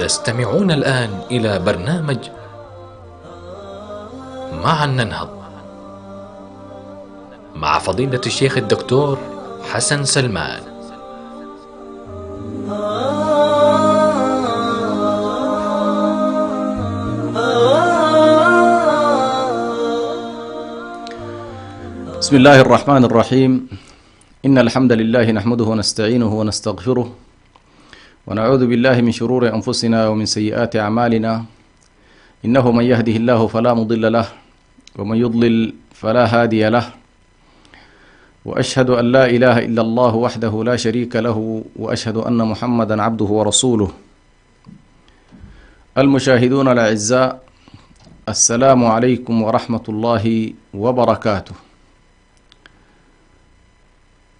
تستمعون الآن إلى برنامج معا ننهض مع فضيلة الشيخ الدكتور حسن سلمان. بسم الله الرحمن الرحيم. إن الحمد لله نحمده ونستعينه ونستغفره ونعوذ بالله من شرور أنفسنا ومن سيئات أعمالنا. إنه من يهده الله فلا مضل له ومن يضلل فلا هادي له، وأشهد أن لا إله إلا الله وحده لا شريك له، وأشهد أن محمدا عبده ورسوله. المشاهدون الأعزاء، السلام عليكم ورحمة الله وبركاته.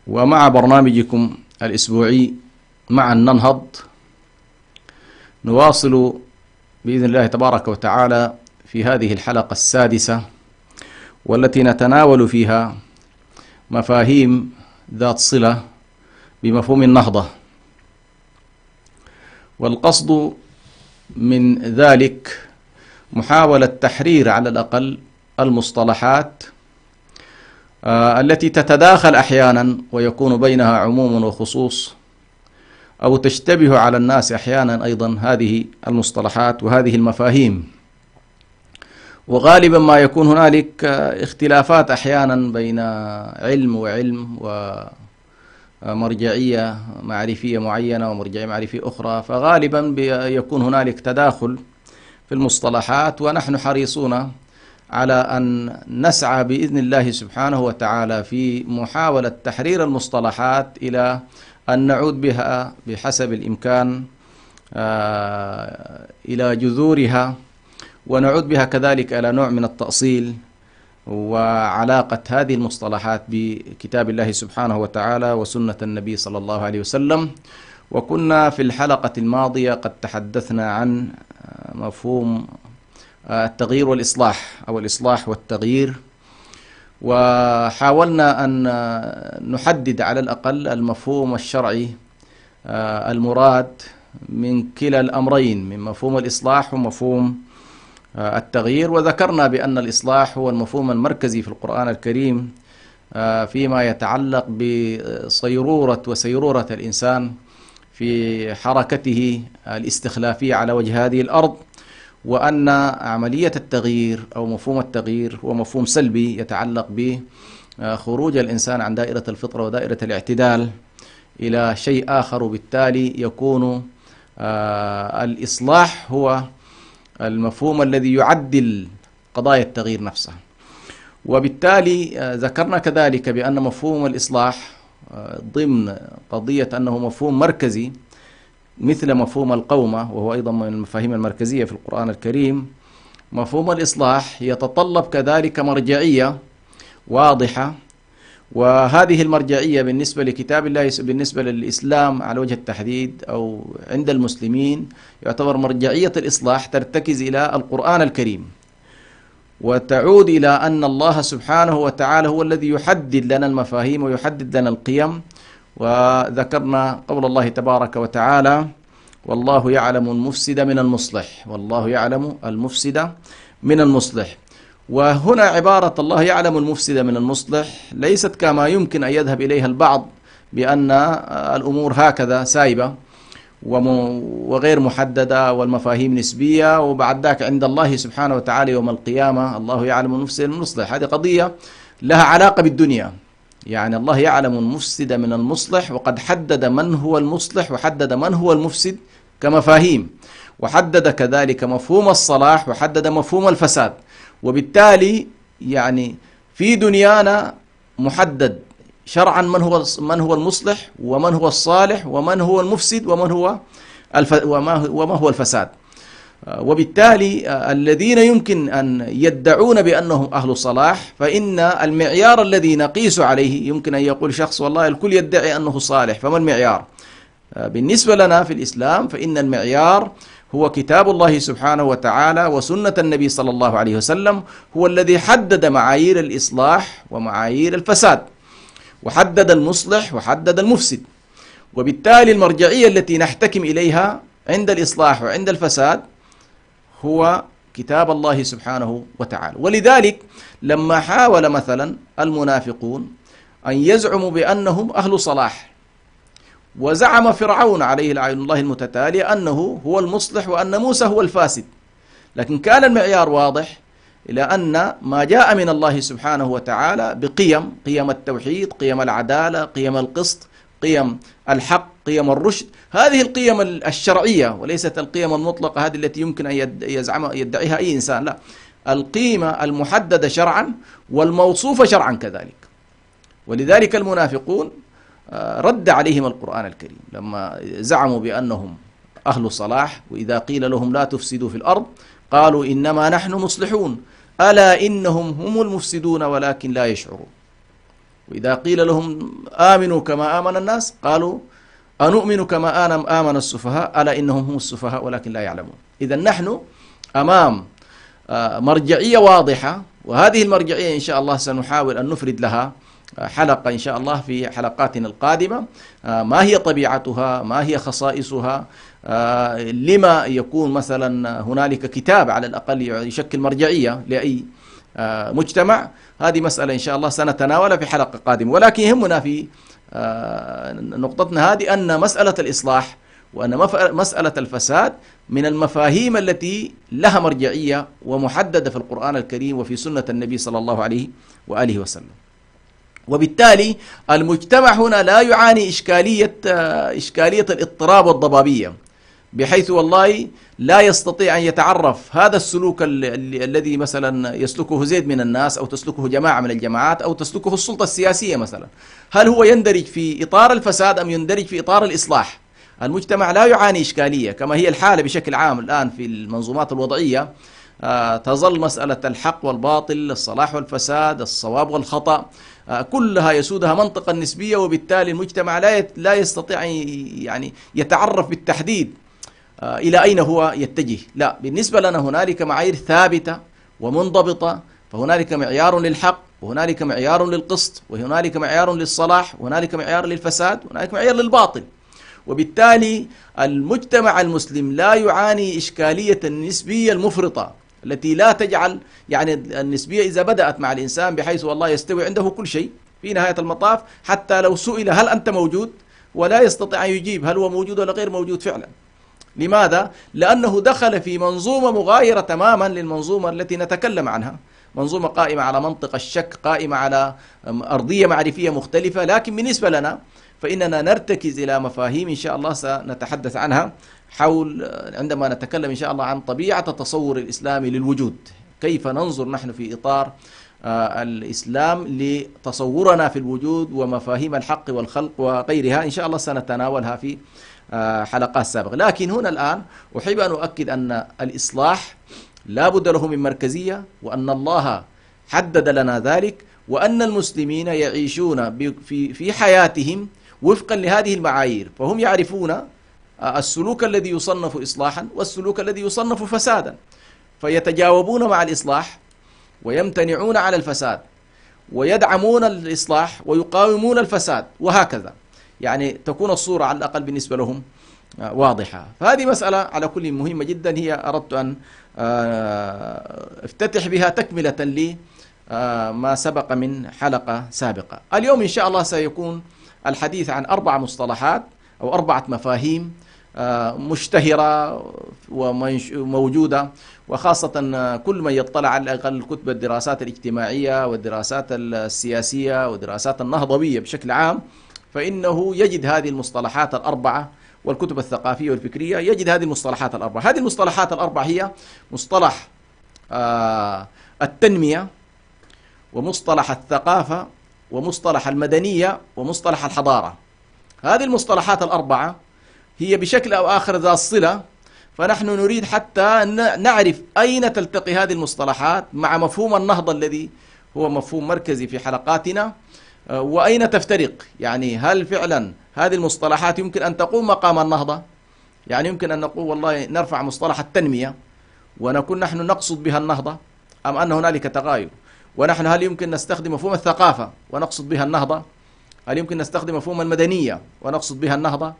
ومع برنامجكم الأسبوعي معا ننهض نواصل بإذن الله تبارك وتعالى في هذه الحلقة السادسة، والتي نتناول فيها مفاهيم ذات صلة بمفهوم النهضة. والقصد من ذلك محاولة تحرير على الأقل المصطلحات التي تتداخل أحيانا ويكون بينها عموم وخصوص، أو تشتبه على الناس أحيانا أيضا هذه المصطلحات وهذه المفاهيم. وغالبا ما يكون هنالك اختلافات أحيانا بين علم وعلم، ومرجعية معرفية معينة ومرجعية معرفية أخرى، فغالبا يكون هنالك تداخل في المصطلحات. ونحن حريصون على أن نسعى بإذن الله سبحانه وتعالى في محاولة تحرير المصطلحات إلى أن نعود بها بحسب الإمكان إلى جذورها، ونعود بها كذلك إلى نوع من التأصيل وعلاقة هذه المصطلحات بكتاب الله سبحانه وتعالى وسنة النبي صلى الله عليه وسلم. وكنا في الحلقة الماضية قد تحدثنا عن مفهوم التغيير والإصلاح، أو الإصلاح والتغيير، وحاولنا أن نحدد على الأقل المفهوم الشرعي المراد من كلا الأمرين، من مفهوم الإصلاح ومفهوم التغيير. وذكرنا بأن الإصلاح هو المفهوم المركزي في القرآن الكريم فيما يتعلق بصيرورة وسيرورة الإنسان في حركته الاستخلافية على وجه هذه الأرض، وأن عملية التغيير أو مفهوم التغيير هو مفهوم سلبي يتعلق بخروج الإنسان عن دائرة الفطرة ودائرة الاعتدال إلى شيء آخر، وبالتالي يكون الإصلاح هو المفهوم الذي يعدل قضايا التغيير نفسها. وبالتالي ذكرنا كذلك بأن مفهوم الإصلاح ضمن قضية أنه مفهوم مركزي مثل مفهوم القومة، وهو أيضا من المفاهيم المركزية في القرآن الكريم. مفهوم الإصلاح يتطلب كذلك مرجعية واضحة، وهذه المرجعية بالنسبة لكتاب الله، بالنسبة للإسلام على وجه التحديد أو عند المسلمين، يعتبر مرجعية الإصلاح ترتكز إلى القرآن الكريم، وتعود إلى أن الله سبحانه وتعالى هو الذي يحدد لنا المفاهيم ويحدد لنا القيم. وذكرنا قول الله تبارك وتعالى: والله يعلم المفسد من المصلح، والله يعلم المفسد من المصلح. وهنا عبارة الله يعلم المفسد من المصلح ليست كما يمكن أن يذهب إليها البعض بأن الأمور هكذا سايبة وغير محددة والمفاهيم نسبية، وبعد ذاك عند الله سبحانه وتعالى يوم القيامة الله يعلم المفسد من المصلح. هذه قضية لها علاقة بالدنيا، يعني الله يعلم المفسد من المصلح، وقد حدد من هو المصلح وحدد من هو المفسد كمفاهيم، وحدد كذلك مفهوم الصلاح وحدد مفهوم الفساد. وبالتالي يعني في دنيانا محدد شرعا من هو المصلح ومن هو الصالح ومن هو المفسد وما هو الفساد. وبالتالي الذين يمكن أن يدعون بأنهم أهل صلاح، فإن المعيار الذي نقيس عليه يمكن أن يقول شخص والله الكل يدعي أنه صالح، فما المعيار؟ بالنسبة لنا في الإسلام فإن المعيار هو كتاب الله سبحانه وتعالى وسنة النبي صلى الله عليه وسلم، هو الذي حدد معايير الإصلاح ومعايير الفساد، وحدد المصلح وحدد المفسد. وبالتالي المرجعية التي نحتكم إليها عند الإصلاح وعند الفساد هو كتاب الله سبحانه وتعالى. ولذلك لما حاول مثلا المنافقون أن يزعموا بأنهم أهل صلاح، وزعم فرعون عليه لعنة الله المتتالية أنه هو المصلح وأن موسى هو الفاسد، لكن كان المعيار واضح إلى أن ما جاء من الله سبحانه وتعالى قيم التوحيد، قيم العدالة، قيم القسط، قيم الحق، قيم الرشد، هذه القيم الشرعية وليست القيم المطلقة هذه التي يمكن أن يدعيها أي إنسان، لا، القيمة المحددة شرعا والموصوفة شرعا كذلك. ولذلك المنافقون رد عليهم القرآن الكريم لما زعموا بأنهم أهل صلاح، وإذا قيل لهم لا تفسدوا في الأرض قالوا إنما نحن مصلحون ألا إنهم هم المفسدون ولكن لا يشعرون. وإذا قيل لهم آمنوا كما آمن الناس قالوا أنؤمن كما آمن السفهاء ألا إنهم هم السفهاء ولكن لا يعلمون. إذا نحن أمام مرجعية واضحة، وهذه المرجعية إن شاء الله سنحاول أن نفرد لها حلقة إن شاء الله في حلقاتنا القادمة، ما هي طبيعتها، ما هي خصائصها، لما يكون مثلا هنالك كتاب على الأقل يشكل مرجعية لأي مجتمع. هذه مسألة إن شاء الله سنتناولها في حلقة قادمة، ولكن يهمنا في نقطتنا هذه أن مسألة الإصلاح وأن مسألة الفساد من المفاهيم التي لها مرجعية ومحددة في القرآن الكريم وفي سنة النبي صلى الله عليه وآله وسلم. وبالتالي المجتمع هنا لا يعاني إشكالية الاضطراب والضبابية، بحيث والله لا يستطيع أن يتعرف هذا السلوك الذي مثلا يسلكه زيد من الناس أو تسلكه جماعة من الجماعات أو تسلكه السلطة السياسية مثلا، هل هو يندرج في إطار الفساد أم يندرج في إطار الإصلاح؟ المجتمع لا يعاني إشكالية كما هي الحالة بشكل عام الآن في المنظومات الوضعية. تظل مسألة الحق والباطل، الصلاح والفساد، الصواب والخطأ، كلها يسودها منطقة نسبية، وبالتالي المجتمع لا يستطيع يعني يتعرف بالتحديد إلى أين هو يتجه. لا، بالنسبة لنا هنالك معايير ثابتة ومنضبطة، فهنالك معيار للحق وهنالك معيار للقسط وهنالك معيار للصلاح وهنالك معيار للفساد وهنالك معيار للباطل. وبالتالي المجتمع المسلم لا يعاني إشكالية النسبية المفرطة التي لا تجعل يعني النسبية إذا بدأت مع الإنسان بحيث والله يستوي عنده كل شيء في نهاية المطاف، حتى لو سئل هل أنت موجود ولا يستطيع أن يجيب هل هو موجود ولا غير موجود فعلا. لماذا؟ لأنه دخل في منظومة مغايرة تماما للمنظومة التي نتكلم عنها، منظومة قائمة على منطق الشك، قائمة على أرضية معرفية مختلفة. لكن بالنسبة لنا فإننا نرتكز إلى مفاهيم إن شاء الله سنتحدث عنها حول عندما نتكلم إن شاء الله عن طبيعة التصور الإسلامي للوجود، كيف ننظر نحن في إطار الإسلام لتصورنا في الوجود ومفاهيم الحق والخلق وغيرها، إن شاء الله سنتناولها في حلقات سابقة. لكن هنا الآن أحب أن أؤكد أن الإصلاح لا بد له من مركزية، وأن الله حدد لنا ذلك، وأن المسلمين يعيشون في حياتهم وفقا لهذه المعايير، فهم يعرفون السلوك الذي يصنف إصلاحا والسلوك الذي يصنف فسادا، فيتجاوبون مع الإصلاح ويمتنعون على الفساد، ويدعمون الإصلاح ويقاومون الفساد، وهكذا. يعني تكون الصورة على الأقل بالنسبة لهم واضحة. فهذه مسألة على كل مهمة جدا، هي أردت أن افتتح بها تكملة لما سبق من حلقة سابقة. اليوم إن شاء الله سيكون الحديث عن 4 مصطلحات أو 4 مفاهيم مشتهرة وموجودة، وخاصة كل من يطلع على الأقل كتب الدراسات الاجتماعية والدراسات السياسية والدراسات النهضوية بشكل عام، فإنه يجد هذه المصطلحات 4 والكتب الثقافية والفكرية يجد هذه المصطلحات 4. هذه المصطلحات 4 هي مصطلح التنمية، ومصطلح الثقافة، ومصطلح المدنية، ومصطلح الحضارة. هذه المصطلحات 4 هي بشكل أو آخر ذات صلة، فنحن نريد حتى نعرف أين تلتقي هذه المصطلحات مع مفهوم النهضة الذي هو مفهوم مركزي في حلقاتنا، وأين تفترق. يعني هل فعلا هذه المصطلحات يمكن أن تقوم مقام النهضة؟ يعني يمكن أن نقول والله نرفع مصطلح التنمية ونكون نحن نقصد بها النهضة، أم أن هنالك تغاير؟ ونحن هل يمكن نستخدم مفهوم الثقافة ونقصد بها النهضة؟ هل يمكن نستخدم مفهوم المدنية ونقصد بها النهضة؟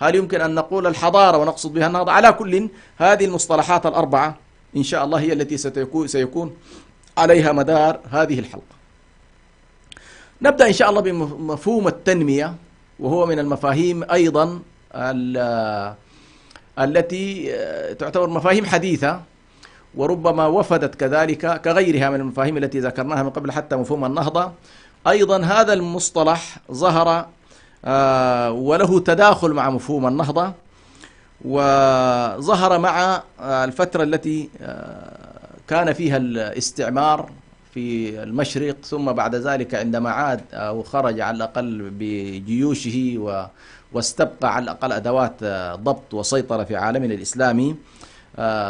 هل يمكن أن نقول الحضارة ونقصد بها النهضة؟ على كل، هذه المصطلحات الأربعة إن شاء الله هي التي سيكون عليها مدار هذه الحلقة. نبدأ إن شاء الله بمفهوم التنمية، وهو من المفاهيم أيضا التي تعتبر مفاهيم حديثة، وربما وفدت كذلك كغيرها من المفاهيم التي ذكرناها من قبل، حتى مفهوم النهضة. أيضا هذا المصطلح ظهر وله تداخل مع مفهوم النهضة، وظهر مع الفترة التي كان فيها الاستعمار في المشرق، ثم بعد ذلك عندما عاد أو خرج على الأقل بجيوشه واستبقى على الأقل أدوات ضبط وسيطرة في عالمنا الإسلامي،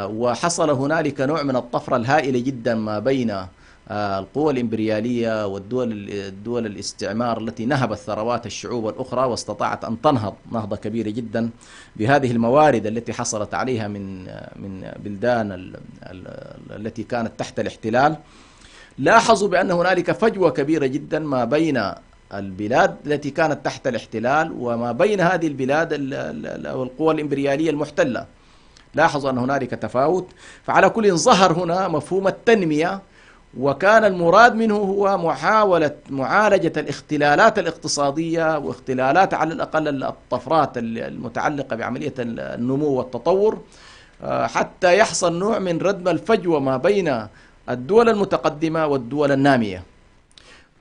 وحصل هنالك نوع من الطفرة الهائلة جدا ما بين القوى الإمبريالية والدول الاستعمار التي نهبت ثروات الشعوب الأخرى، واستطاعت أن تنهض نهضة كبيرة جدا بهذه الموارد التي حصلت عليها من بلدان التي كانت تحت الاحتلال. لاحظوا بأن هنالك فجوة كبيرة جدا ما بين البلاد التي كانت تحت الاحتلال وما بين هذه البلاد أو القوى الإمبريالية المحتلة. لاحظوا أن هنالك تفاوت. فعلى كل ظهر هنا مفهوم التنمية، وكان المراد منه هو محاولة معالجة الاختلالات الاقتصادية واختلالات على الأقل الطفرات المتعلقة بعملية النمو والتطور، حتى يحصل نوع من ردم الفجوة ما بين الدول المتقدمة والدول النامية.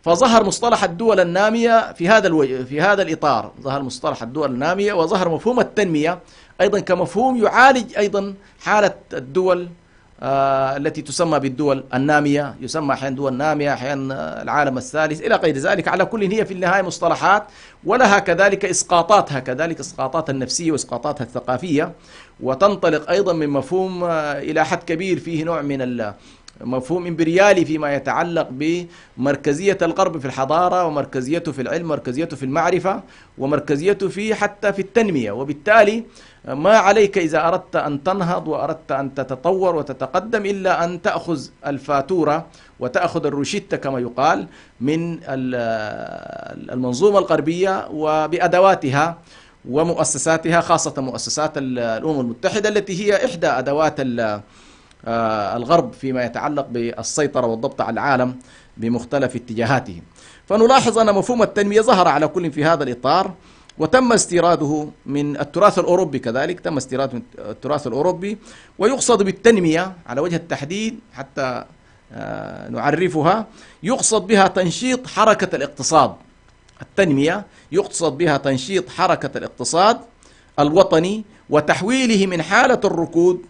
فظهر مصطلح الدول النامية في هذا الإطار، ظهر مصطلح الدول النامية، وظهر مفهوم التنمية أيضا كمفهوم يعالج أيضا حالة الدول التي تسمى بالدول النامية، يسمى أحيانا دول نامية، أحيانا العالم الثالث إلى غير ذلك. على كل هي في النهاية مصطلحات، ولها كذلك إسقاطاتها، كذلك إسقاطاتها النفسية وإسقاطاتها الثقافية، وتنطلق أيضا من مفهوم إلى حد كبير فيه نوع من مفهوم إمبريالي فيما يتعلق بمركزية الغرب في الحضارة، ومركزيته في العلم، ومركزيته في المعرفة، ومركزيته حتى في التنمية. وبالتالي ما عليك إذا أردت أن تنهض وأردت أن تتطور وتتقدم إلا أن تأخذ الفاتورة وتأخذ الروشتة كما يقال من المنظومة الغربية وبأدواتها ومؤسساتها، خاصة مؤسسات الأمم المتحدة التي هي إحدى أدوات الغرب فيما يتعلق بالسيطرة والضبط على العالم بمختلف اتجاهاته. فنلاحظ أن مفهوم التنمية ظهر على كل في هذا الإطار، وتم استيراده من التراث الأوروبي، كذلك تم استيراده من التراث الأوروبي. ويقصد بالتنمية على وجه التحديد حتى نعرفها، يقصد بها تنشيط حركة الاقتصاد. التنمية يقصد بها تنشيط حركة الاقتصاد الوطني، وتحويله من حالة الركود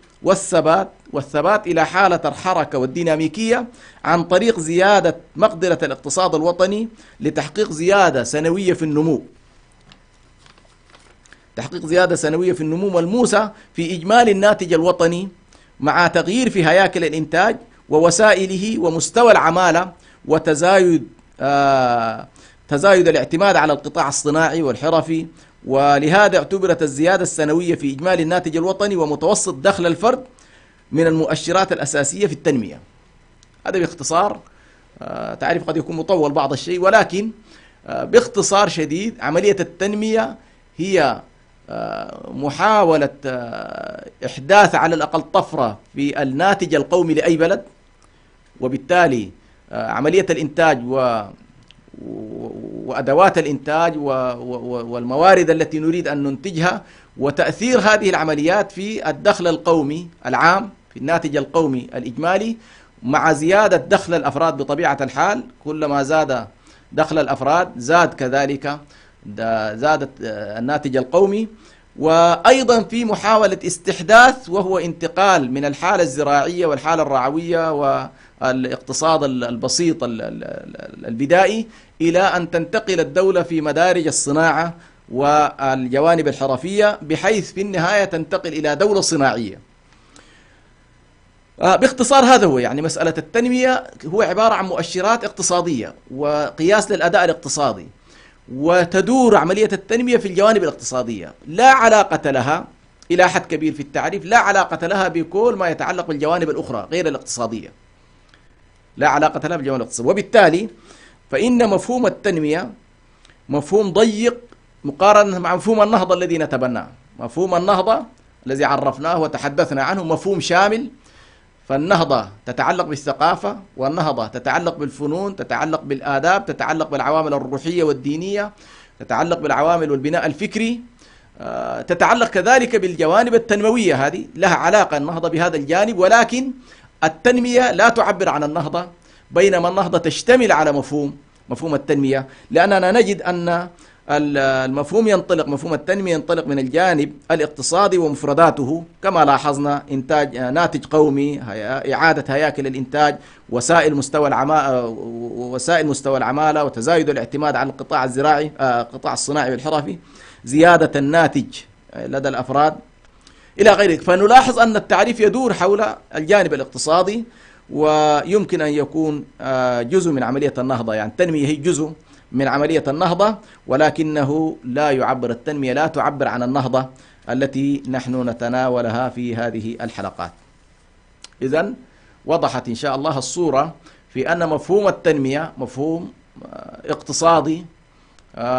والثبات إلى حالة الحركة والديناميكية، عن طريق زيادة مقدرة الاقتصاد الوطني لتحقيق زيادة سنوية في النمو، ملموسة في إجمالي الناتج الوطني، مع تغيير في هياكل الإنتاج ووسائله ومستوى العمالة، وتزايد الاعتماد على القطاع الصناعي والحرفي. ولهذا اعتبرت الزيادة السنوية في إجمالي الناتج الوطني ومتوسط دخل الفرد من المؤشرات الأساسية في التنمية. هذا باختصار، تعريف قد يكون مطول بعض الشيء، ولكن باختصار شديد عملية التنمية هي محاولة إحداث على الأقل طفرة في الناتج القومي لأي بلد، وبالتالي عملية الإنتاج وأدوات الإنتاج والموارد التي نريد أن ننتجها، وتأثير هذه العمليات في الدخل القومي العام، في الناتج القومي الإجمالي، مع زيادة دخل الأفراد بطبيعة الحال. كلما زاد دخل الأفراد زاد كذلك زادت الناتج القومي. وأيضا في محاولة استحداث، وهو انتقال من الحالة الزراعية والحالة الرعوية والاقتصاد البسيط البدائي إلى أن تنتقل الدولة في مدارج الصناعة والجوانب الحرفية، بحيث في النهاية تنتقل إلى دولة صناعية. باختصار هذا هو يعني مسألة التنمية، هو عبارة عن مؤشرات اقتصادية وقياس للأداء الاقتصادي، وتدور عملية التنمية في الجوانب الاقتصادية، لا علاقة لها إلى حد كبير في التعريف، لا علاقة لها بكل ما يتعلق بالجوانب الأخرى غير الاقتصادية، لا علاقة لها بالجوانب الاقتصادية. وبالتالي فإن مفهوم التنمية مفهوم ضيق مقارنة مع مفهوم النهضة الذي نتبناه. مفهوم النهضة الذي عرفناه وتحدثنا عنه مفهوم شامل، فالنهضة تتعلق بالثقافة، والنهضة تتعلق بالفنون، تتعلق بالآداب، تتعلق بالعوامل الروحية والدينية، تتعلق بالعوامل والبناء الفكري، تتعلق كذلك بالجوانب التنموية. هذه لها علاقة النهضة بهذا الجانب، ولكن التنمية لا تعبر عن النهضة، بينما النهضة تشتمل على مفهوم التنمية، لأننا نجد أن مفهوم التنمية ينطلق من الجانب الاقتصادي ومفرداته، كما لاحظنا إنتاج ناتج قومي، إعادة هياكل الإنتاج، وسائل مستوى العمالة، وتزايد الاعتماد على القطاع الزراعي، القطاع الصناعي والحرفي، زيادة الناتج لدى الأفراد إلى غيره. فنلاحظ أن التعريف يدور حول الجانب الاقتصادي، ويمكن أن يكون جزء من عملية النهضة. يعني التنمية هي جزء من عملية النهضة، ولكنه التنمية لا تعبر عن النهضة التي نحن نتناولها في هذه الحلقات. إذن وضحت إن شاء الله الصورة في أن مفهوم التنمية مفهوم اقتصادي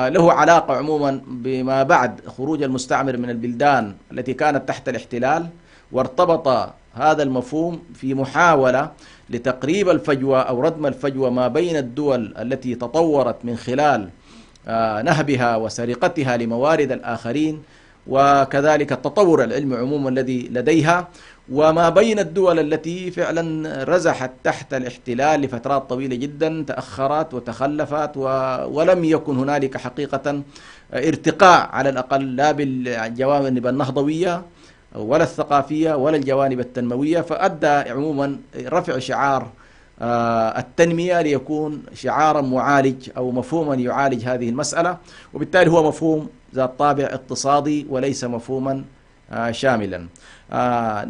له علاقة عموما بما بعد خروج المستعمر من البلدان التي كانت تحت الاحتلال، وارتبط هذا المفهوم في محاولة لتقريب الفجوة أو ردم الفجوة ما بين الدول التي تطورت من خلال نهبها وسرقتها لموارد الآخرين، وكذلك التطور العلمي عموما الذي لديها، وما بين الدول التي فعلا رزحت تحت الاحتلال لفترات طويلة جدا، تأخرت وتخلفت، ولم يكن هنالك حقيقة ارتقاء على الأقل لا بالجوانب النهضوية ولا الثقافية ولا الجوانب التنموية، فأدى عموما رفع شعار التنمية ليكون شعارا معالج أو مفهوما يعالج هذه المسألة، وبالتالي هو مفهوم ذات طابع اقتصادي وليس مفهوما شاملا.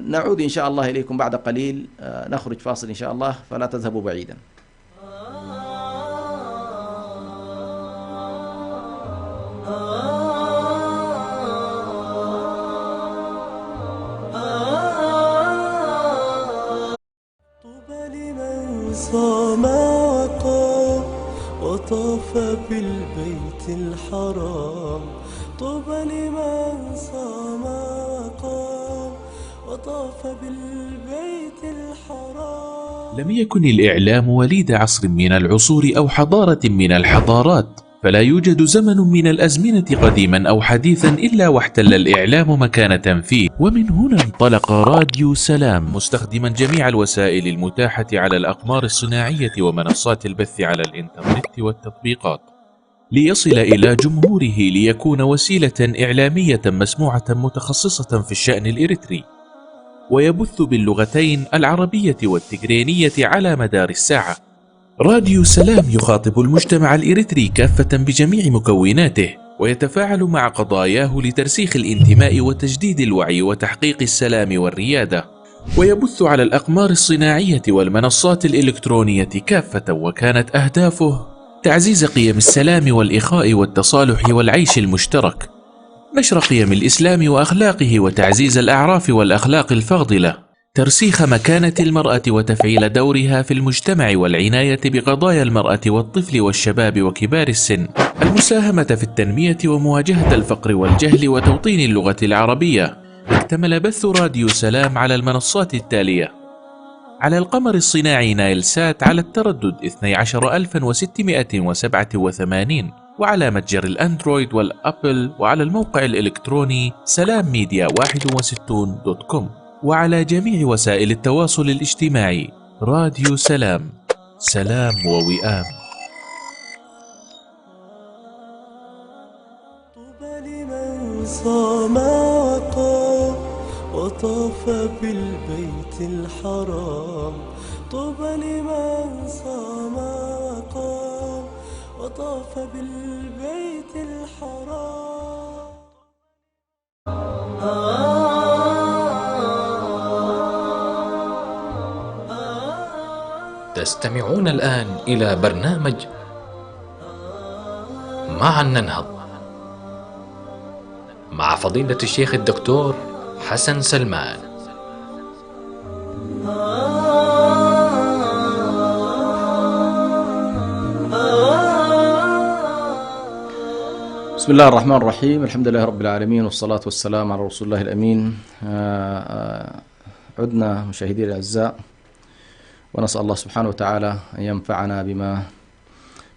نعود إن شاء الله إليكم بعد قليل، نخرج فاصل إن شاء الله، فلا تذهبوا بعيدا. صام وقام وطاف بالبيت الحرام، طوبى لمن صام وقام وطاف بالبيت الحرام. لم يكن الإعلام وليد عصر من العصور أو حضارة من الحضارات، فلا يوجد زمن من الأزمنة قديما أو حديثا إلا واحتل الإعلام مكانة فيه. ومن هنا انطلق راديو سلام مستخدما جميع الوسائل المتاحة على الأقمار الصناعية ومنصات البث على الإنترنت والتطبيقات، ليصل إلى جمهوره ليكون وسيلة إعلامية مسموعة متخصصة في الشأن الإريتري، ويبث باللغتين العربية والتجرينية على مدار الساعة. راديو سلام يخاطب المجتمع الإريتري كافة بجميع مكوناته، ويتفاعل مع قضاياه لترسيخ الانتماء وتجديد الوعي وتحقيق السلام والريادة، ويبث على الأقمار الصناعية والمنصات الإلكترونية كافة، وكانت أهدافه تعزيز قيم السلام والإخاء والتصالح والعيش المشترك، نشر قيم الإسلام وأخلاقه وتعزيز الأعراف والأخلاق الفاضلة، ترسيخ مكانة المرأة وتفعيل دورها في المجتمع والعناية بقضايا المرأة والطفل والشباب وكبار السن، المساهمة في التنمية ومواجهة الفقر والجهل وتوطين اللغة العربية. اكتمل بث راديو سلام على المنصات التالية: على القمر الصناعي نايل سات على التردد 12687، وعلى متجر الأندرويد والأبل، وعلى الموقع الإلكتروني سلامميديا61.com، وعلى جميع وسائل التواصل الاجتماعي. راديو سلام، سلام ووئام. طوبى لمن صام وقام وطاف بالبيت الحرام، طوبى لمن صام وقام وطاف بالبيت الحرام. تستمعون الآن إلى برنامج معا ننهض مع فضيلة الشيخ الدكتور حسن سلمان. بسم الله الرحمن الرحيم. الحمد لله رب العالمين، والصلاة والسلام على رسول الله الأمين. عدنا مشاهدي الأعزاء، ونسأل الله سبحانه وتعالى أن ينفعنا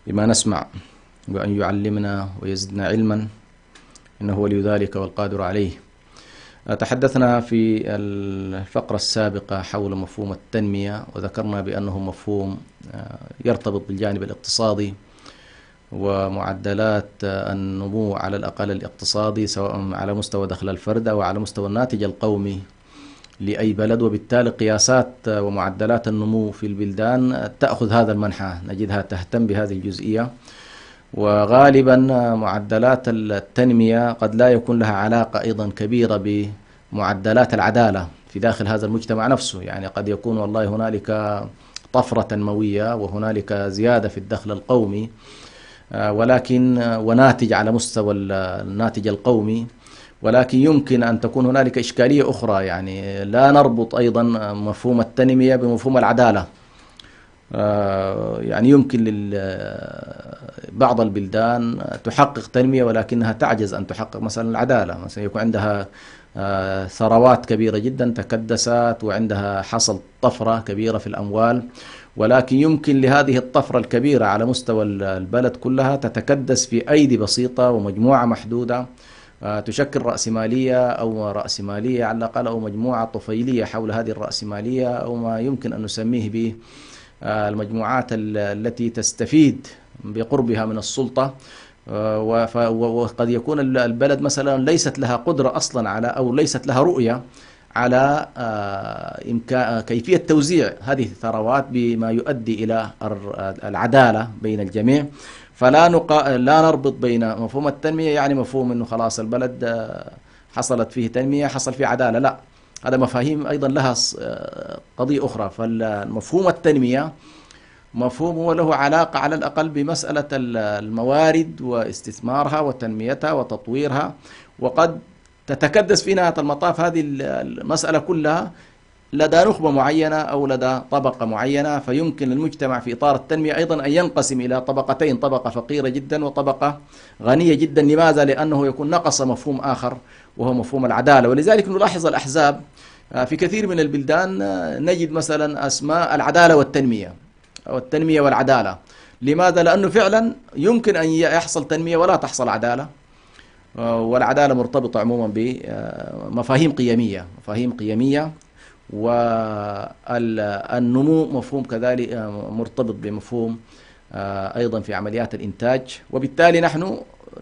بما نسمع، وأن يعلمنا ويزدنا علما، إنه ولي ذلك والقادر عليه. تحدثنا في الفقرة السابقة حول مفهوم التنمية، وذكرنا بأنه مفهوم يرتبط بالجانب الاقتصادي ومعدلات النمو على الأقل الاقتصادي، سواء على مستوى دخل الفرد أو على مستوى الناتج القومي لأي بلد، وبالتالي قياسات ومعدلات النمو في البلدان تأخذ هذا المنحى، نجدها تهتم بهذه الجزئية. وغالبا معدلات التنمية قد لا يكون لها علاقة أيضا كبيرة بمعدلات العدالة في داخل هذا المجتمع نفسه، يعني قد يكون والله هنالك طفرة تنموية وهنالك زيادة في الدخل القومي، ولكن وناتج على مستوى الناتج القومي، ولكن يمكن أن تكون هنالك إشكالية أخرى. يعني لا نربط أيضا مفهوم التنمية بمفهوم العدالة. يعني يمكن بعض البلدان تحقق تنمية ولكنها تعجز أن تحقق مثلا العدالة، مثلا يكون عندها ثروات كبيرة جدا تكدست، وعندها حصل طفرة كبيرة في الأموال، ولكن يمكن لهذه الطفرة الكبيرة على مستوى البلد كلها تتكدس في أيدي بسيطة ومجموعة محدودة تشكل رأسمالية أو رأسمالية على الأقل، أو مجموعة طفيلية حول هذه الرأسمالية، أو ما يمكن أن نسميه به المجموعات التي تستفيد بقربها من السلطة. وقد يكون البلد مثلا ليست لها قدرة أصلا على، أو ليست لها رؤية على كيفية توزيع هذه الثروات بما يؤدي إلى العدالة بين الجميع. لا نربط بين مفهوم التنمية يعني مفهوم أنه خلاص البلد حصلت فيه تنمية حصل فيه عدالة، لا، هذا مفاهيم أيضا لها قضية أخرى. فالمفهوم التنمية مفهوم هو له علاقة على الأقل بمسألة الموارد واستثمارها وتنميتها وتطويرها، وقد تتكدس في نهاية المطاف هذه المسألة كلها لدى نخبة معينة أو لدى طبقة معينة. فيمكن للمجتمع في إطار التنمية أيضا أن ينقسم إلى طبقتين، طبقة فقيرة جدا وطبقة غنية جدا. لماذا؟ لأنه يكون نقص مفهوم آخر وهو مفهوم العدالة. ولذلك نلاحظ الأحزاب في كثير من البلدان نجد مثلا أسماء العدالة والتنمية أو التنمية والعدالة. لماذا؟ لأنه فعلا يمكن أن يحصل تنمية ولا تحصل عدالة، والعدالة مرتبطة عموما بمفاهيم قيمية، مفاهيم قيمية، والنمو مفهوم كذلك مرتبط بمفهوم أيضا في عمليات الإنتاج. وبالتالي نحن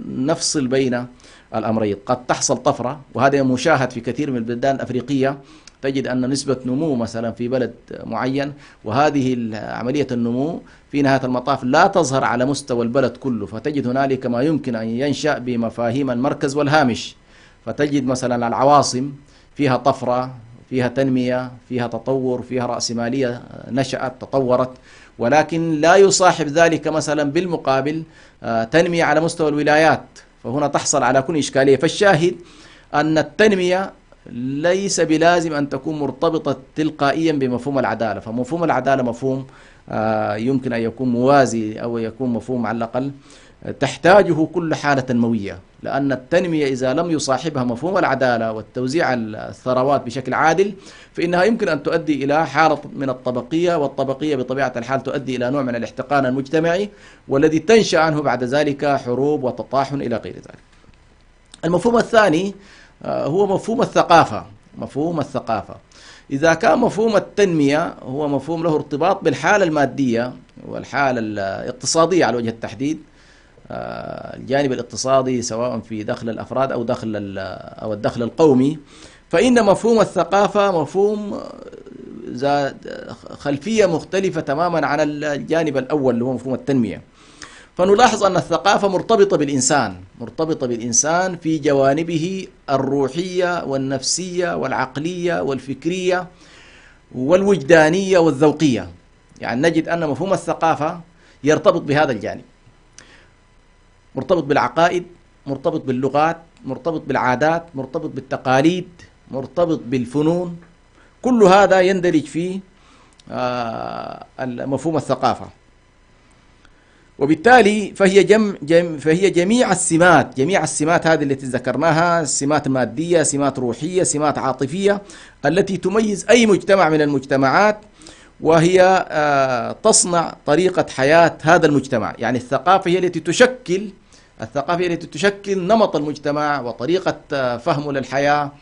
نفصل بين الأمرين. قد تحصل طفرة، وهذا مشاهد في كثير من البلدان الأفريقية، تجد أن نسبة نمو مثلا في بلد معين، وهذه عملية النمو في نهاية المطاف لا تظهر على مستوى البلد كله، فتجد هنالك ما يمكن أن ينشأ بمفاهيم المركز والهامش. فتجد مثلا العواصم فيها طفرة، فيها تنمية، فيها تطور، فيها رأسمالية نشأت تطورت، ولكن لا يصاحب ذلك مثلا بالمقابل تنمية على مستوى الولايات، فهنا تحصل على كل إشكالية. فالشاهد أن التنمية ليس بلازم أن تكون مرتبطة تلقائيا بمفهوم العدالة. فمفهوم العدالة مفهوم يمكن أن يكون موازي، أو يكون مفهوم على الأقل تحتاجه كل حالة تنموية، لأن التنمية إذا لم يصاحبها مفهوم العدالة والتوزيع الثروات بشكل عادل، فإنها يمكن أن تؤدي إلى حالة من الطبقية، والطبقية بطبيعة الحال تؤدي إلى نوع من الاحتقان المجتمعي، والذي تنشأ عنه بعد ذلك حروب وتطاحن إلى غير ذلك. المفهوم الثاني هو مفهوم الثقافة. مفهوم الثقافة، إذا كان مفهوم التنمية هو مفهوم له ارتباط بالحالة المادية والحالة الاقتصادية على وجه التحديد، الجانب الاقتصادي سواء في دخل الأفراد أو الدخل القومي، فإن مفهوم الثقافة مفهوم ذات خلفية مختلفة تماما عن الجانب الأول اللي هو مفهوم التنمية. فنلاحظ أن الثقافة مرتبطة بالإنسان في جوانبه الروحية والنفسية والعقلية والفكرية والوجدانية والذوقية. يعني نجد أن مفهوم الثقافة يرتبط بهذا الجانب، مرتبط بالعقائد، مرتبط باللغات، مرتبط بالعادات، مرتبط بالتقاليد، مرتبط بالفنون. كل هذا يندرج في مفهوم الثقافة. وبالتالي فهي جميع السمات هذه التي ذكرناها، سمات مادية، سمات روحية، سمات عاطفية، التي تميز أي مجتمع من المجتمعات، وهي تصنع طريقة حياة هذا المجتمع. يعني الثقافة هي التي تشكل نمط المجتمع وطريقة فهمه للحياة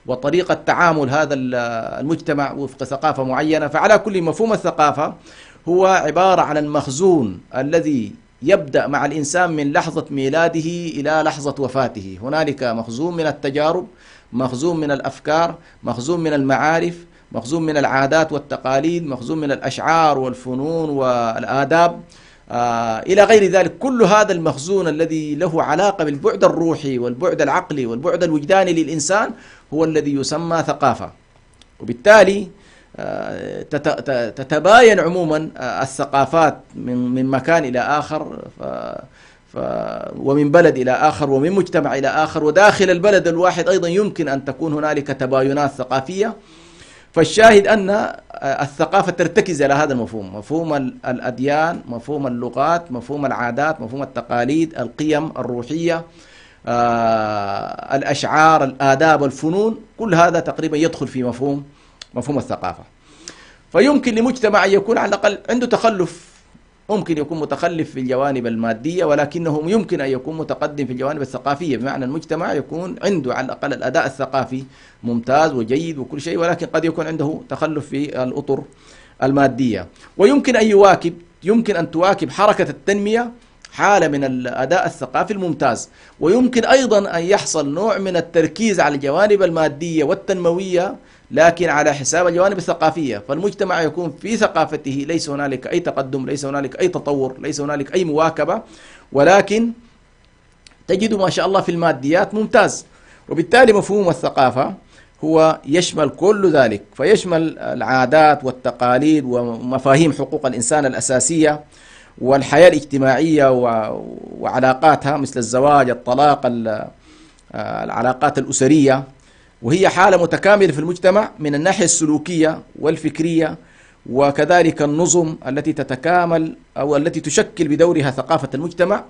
وطريقة تعامل هذا المجتمع وفق ثقافة معينة. فعلى كل مفهوم الثقافة هو عبارة عن المخزون الذي يبدأ مع الإنسان من لحظة ميلاده إلى لحظة وفاته. هنالك مخزون من التجارب، مخزون من الأفكار، مخزون من المعارف، مخزون من العادات والتقاليد، مخزون من الأشعار والفنون والآداب إلى غير ذلك. كل هذا المخزون الذي له علاقة بالبعد الروحي والبعد العقلي والبعد الوجداني للإنسان هو الذي يسمى ثقافة. وبالتالي تتباين عموما الثقافات من مكان إلى آخر ومن بلد إلى آخر ومن مجتمع إلى آخر، وداخل البلد الواحد أيضا يمكن أن تكون هنالك تباينات ثقافية. فالشاهد أن الثقافة ترتكز على هذا المفهوم، مفهوم الأديان، مفهوم اللغات، مفهوم العادات، مفهوم التقاليد، القيم الروحية، الأشعار، الآداب، الفنون، كل هذا تقريبا يدخل في مفهوم الثقافة. فيمكن لمجتمع أن يكون على الأقل عنده تخلف، ممكن يكون متخلف في الجوانب المادية، ولكنه يمكن أن يكون متقدم في الجوانب الثقافية، بمعنى المجتمع يكون عنده على الأقل الأداء الثقافي ممتاز وجيد وكل شيء، ولكن قد يكون عنده تخلف في الأطر المادية. ويمكن أن يمكن أن تواكب حركة التنمية حالة من الأداء الثقافي الممتاز، ويمكن أيضا أن يحصل نوع من التركيز على الجوانب المادية والتنموية لكن على حساب الجوانب الثقافية. فالمجتمع يكون في ثقافته ليس هنالك أي تقدم، ليس هنالك أي تطور، ليس هنالك أي مواكبة، ولكن تجد ما شاء الله في الماديات ممتاز. وبالتالي مفهوم الثقافة هو يشمل كل ذلك، فيشمل العادات والتقاليد ومفاهيم حقوق الإنسان الأساسية والحياة الاجتماعية وعلاقاتها مثل الزواج، الطلاق، العلاقات الأسرية، وهي حالة متكاملة في المجتمع من الناحية السلوكية والفكرية، وكذلك النظم التي تتكامل أو التي تشكل بدورها ثقافة المجتمع.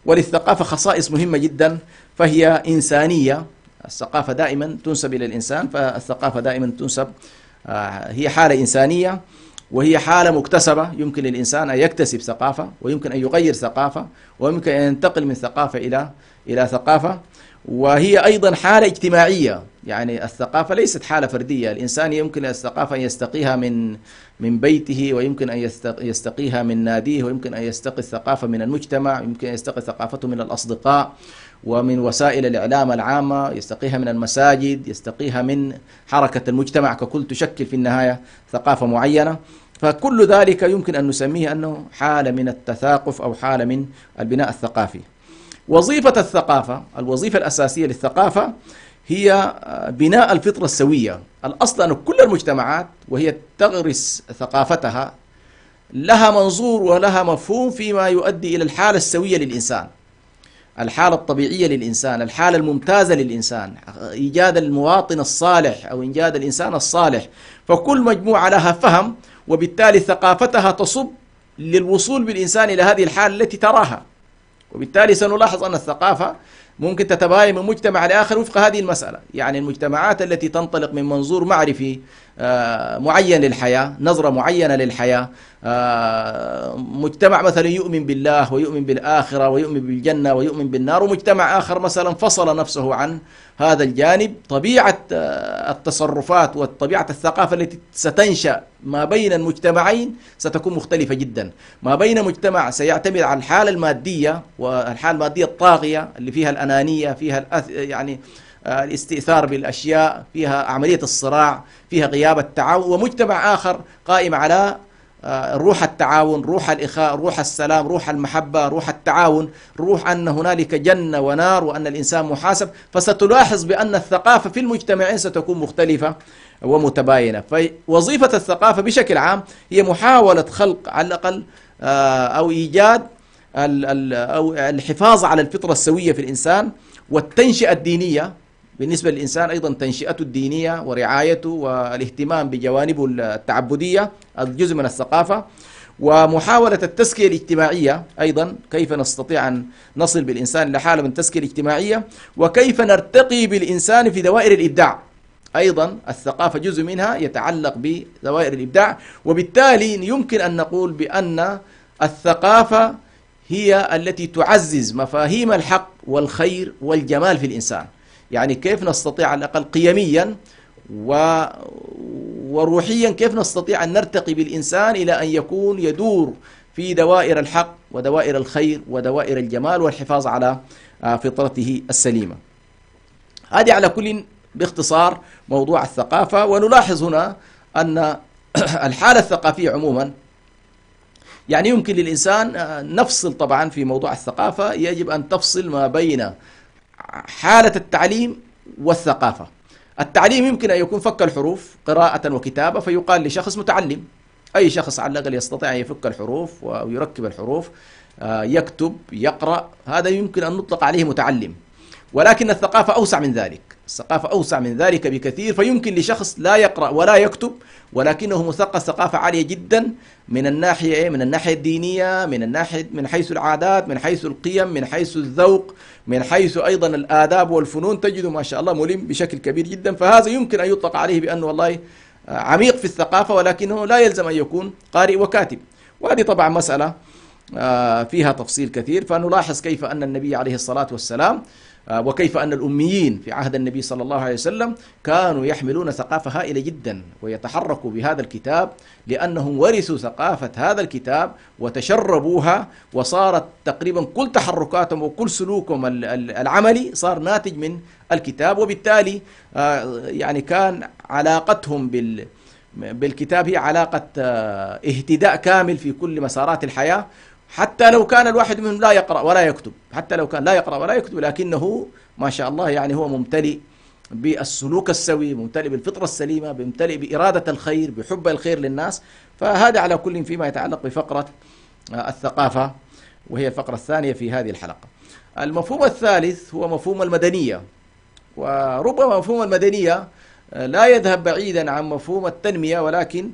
وللثقافة خصائص مهمة جدا، فهي إنسانية. الثقافة دائما تنسب إلى الإنسان، فالثقافة دائما تنسب هي حالة إنسانية، وهي حالة مكتسبة. يمكن للإنسان أن يكتسب ثقافة، ويمكن أن يغير ثقافة، ويمكن أن ينتقل من ثقافة إلى ثقافة. وهي أيضا حالة اجتماعية، يعني الثقافة ليست حالة فردية. الإنسان يمكن الثقافة أن يستقيها من بيته، ويمكن أن يستقيها من ناديه، ويمكن أن يستقي الثقافة من المجتمع، يمكن أن يستقي ثقافته من الأصدقاء ومن وسائل الإعلام العامة، يستقيها من المساجد، يستقيها من حركة المجتمع ككل، تشكل في النهاية ثقافة معينة. فكل ذلك يمكن أن نسميه أنه حالة من التثاقف أو حالة من البناء الثقافي. وظيفة الثقافة، الوظيفة الأساسية للثقافة هي بناء الفطرة السوية. الأصل أن كل المجتمعات وهي تغرس ثقافتها لها منظور ولها مفهوم فيما يؤدي إلى الحالة السوية للإنسان، الحالة الطبيعية للإنسان، الحالة الممتازة للإنسان، إيجاد المواطن الصالح أو إيجاد الإنسان الصالح. فكل مجموعة لها فهم، وبالتالي ثقافتها تصب للوصول بالإنسان إلى هذه الحالة التي تراها. وبالتالي سنلاحظ أن الثقافة ممكن تتباين من مجتمع لآخر وفق هذه المسألة. يعني المجتمعات التي تنطلق من منظور معرفي معين للحياة، نظرة معينة للحياة، مجتمع مثلا يؤمن بالله ويؤمن بالآخرة ويؤمن بالجنة ويؤمن بالنار، ومجتمع آخر مثلا فصل نفسه عن هذا الجانب. طبيعة التصرفات وطبيعة الثقافة التي ستنشأ ما بين المجتمعين ستكون مختلفة جدا. ما بين مجتمع سيعتمد على الحالة المادية، والحالة المادية الطاغية اللي فيها الأنانية، فيها يعني الاستئثار بالأشياء، فيها عملية الصراع، فيها غياب التعاون، ومجتمع آخر قائم على روح التعاون، روح الإخاء، روح السلام، روح المحبة، روح التعاون، روح أن هنالك جنة ونار وأن الإنسان محاسب. فستلاحظ بأن الثقافة في المجتمعين ستكون مختلفة ومتباينة. فوظيفة الثقافة بشكل عام هي محاولة خلق على الأقل أو إيجاد أو الحفاظ على الفطرة السوية في الإنسان، والتنشئة الدينية بالنسبة للإنسان أيضا تنشئته الدينية ورعايته والاهتمام بجوانبه التعبدية الجزء من الثقافة. ومحاولة التزكية الاجتماعية أيضا، كيف نستطيع أن نصل بالإنسان إلى حالة من التزكية الاجتماعية، وكيف نرتقي بالإنسان في دوائر الإبداع. أيضا الثقافة جزء منها يتعلق بدوائر الإبداع، وبالتالي يمكن أن نقول بأن الثقافة هي التي تعزز مفاهيم الحق والخير والجمال في الإنسان. يعني كيف نستطيع على الأقل قيميا وروحيا كيف نستطيع أن نرتقي بالإنسان إلى أن يكون يدور في دوائر الحق ودوائر الخير ودوائر الجمال والحفاظ على فطرته السليمة. هذه على كل باختصار موضوع الثقافة. ونلاحظ هنا أن الحالة الثقافية عموما، يعني يمكن للإنسان نفصل طبعا في موضوع الثقافة، يجب أن تفصل ما بين حالة التعليم والثقافة. التعليم يمكن أن يكون فك الحروف قراءة وكتابة، فيقال لشخص متعلم. أي شخص على الأقل يستطيع أن يفك الحروف ويركب الحروف، يكتب يقرأ، هذا يمكن أن نطلق عليه متعلم. ولكن الثقافة أوسع من ذلك، الثقافة أوسع من ذلك بكثير. فيمكن لشخص لا يقرأ ولا يكتب ولكنه مثقف ثقافة عالية جدا من الناحية من الناحية الدينية، من حيث العادات، من حيث القيم، من حيث الذوق، من حيث أيضا الآداب والفنون، تجده ما شاء الله ملم بشكل كبير جدا. فهذا يمكن أن يطلق عليه بأنه والله عميق في الثقافة، ولكنه لا يلزم أن يكون قارئ وكاتب. وهذه طبعا مسألة فيها تفصيل كثير. فنلاحظ كيف أن النبي عليه الصلاة والسلام وكيف أن الأميين في عهد النبي صلى الله عليه وسلم كانوا يحملون ثقافة هائلة جدا ويتحركوا بهذا الكتاب، لأنهم ورثوا ثقافة هذا الكتاب وتشربوها، وصارت تقريبا كل تحركاتهم وكل سلوكهم العملي صار ناتج من الكتاب. وبالتالي يعني كان علاقتهم بالكتاب هي علاقة اهتداء كامل في كل مسارات الحياة، حتى لو كان الواحد منهم لا يقرأ ولا يكتب، حتى لو كان لا يقرأ ولا يكتب، لكنه ما شاء الله يعني هو ممتلئ بالسلوك السوي، ممتلئ بالفطرة السليمة، ممتلئ بإرادة الخير، بحب الخير للناس. فهذا على كل فيما يتعلق بفقرة الثقافة، وهي الفقرة الثانية في هذه الحلقة. المفهوم الثالث هو مفهوم المدنية، وربما مفهوم المدنية لا يذهب بعيدا عن مفهوم التنمية، ولكن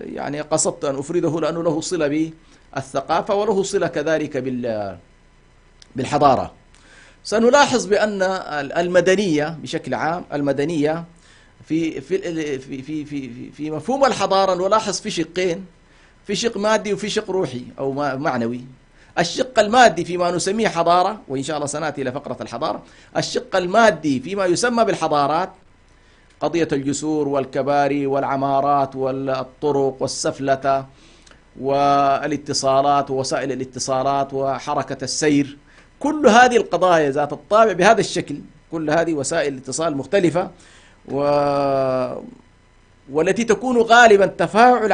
يعني قصدت أن أفرده لأنه له صلة بالثقافة وله صلة كذلك بالحضارة. سنلاحظ بأن المدنية بشكل عام، المدنية في في في في في, في مفهوم الحضارة نلاحظ في شقين، في شق مادي وفي شق روحي أو معنوي. الشق المادي فيما نسميه حضارة، وإن شاء الله سنأتي إلى فقرة الحضارة. الشق المادي فيما يسمى بالحضارات، قضية الجسور والكباري والعمارات والطرق والسفلتة والاتصالات ووسائل الاتصالات وحركة السير، كل هذه القضايا ذات الطابع بهذا الشكل، كل هذه وسائل الاتصال مختلفة والتي تكون غالبا تفاعل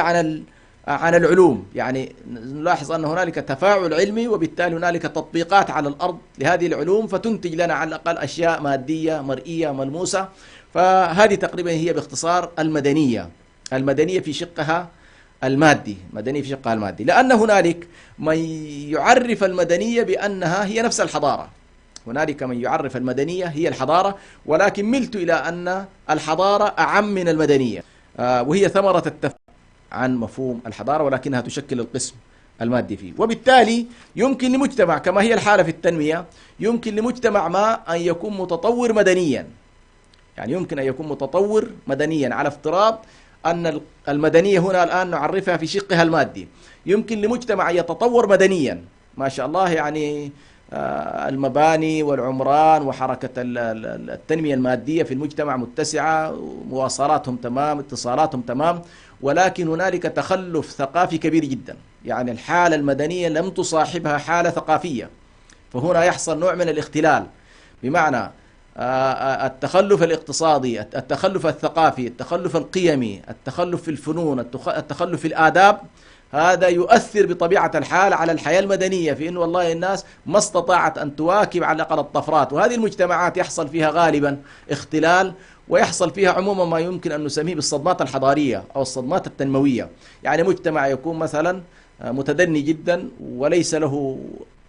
عن العلوم. يعني نلاحظ أن هنالك تفاعل علمي، وبالتالي هنالك تطبيقات على الأرض لهذه العلوم، فتنتج لنا على الأقل أشياء مادية مرئية ملموسة. فهذه تقريبا هي باختصار المدنية. المدنية في شقها المادي، مدنية في شقها المادي، لأن هنالك من يعرف المدنية بأنها هي نفس الحضارة. هنالك من يعرف المدنية هي الحضارة، ولكن ملت إلى أن الحضارة أعم من المدنية، وهي ثمرة التفاعل عن مفهوم الحضارة، ولكنها تشكل القسم المادي فيه. وبالتالي يمكن لمجتمع كما هي الحالة في التنمية، يمكن لمجتمع ما أن يكون متطور مدنيا، يعني يمكن أن يكون متطور مدنيا على افتراض أن المدنية هنا الآن نعرفها في شقها المادي. يمكن لمجتمع يتطور مدنيا ما شاء الله، يعني المباني والعمران وحركة التنمية المادية في المجتمع متسعة، مواصلاتهم تمام، اتصالاتهم تمام، ولكن هنالك تخلف ثقافي كبير جدا. يعني الحالة المدنية لم تصاحبها حالة ثقافية، فهنا يحصل نوع من الاختلال، بمعنى التخلف الاقتصادي، التخلف الثقافي، التخلف القيمي، التخلف في الفنون، التخلف في الآداب. هذا يؤثر بطبيعة الحال على الحياة المدنية، في أنه والله الناس ما استطاعت أن تواكب على الأقل الطفرات. وهذه المجتمعات يحصل فيها غالبا اختلال، ويحصل فيها عموما ما يمكن أن نسميه بالصدمات الحضارية أو الصدمات التنموية. يعني مجتمع يكون مثلا متدني جدا وليس له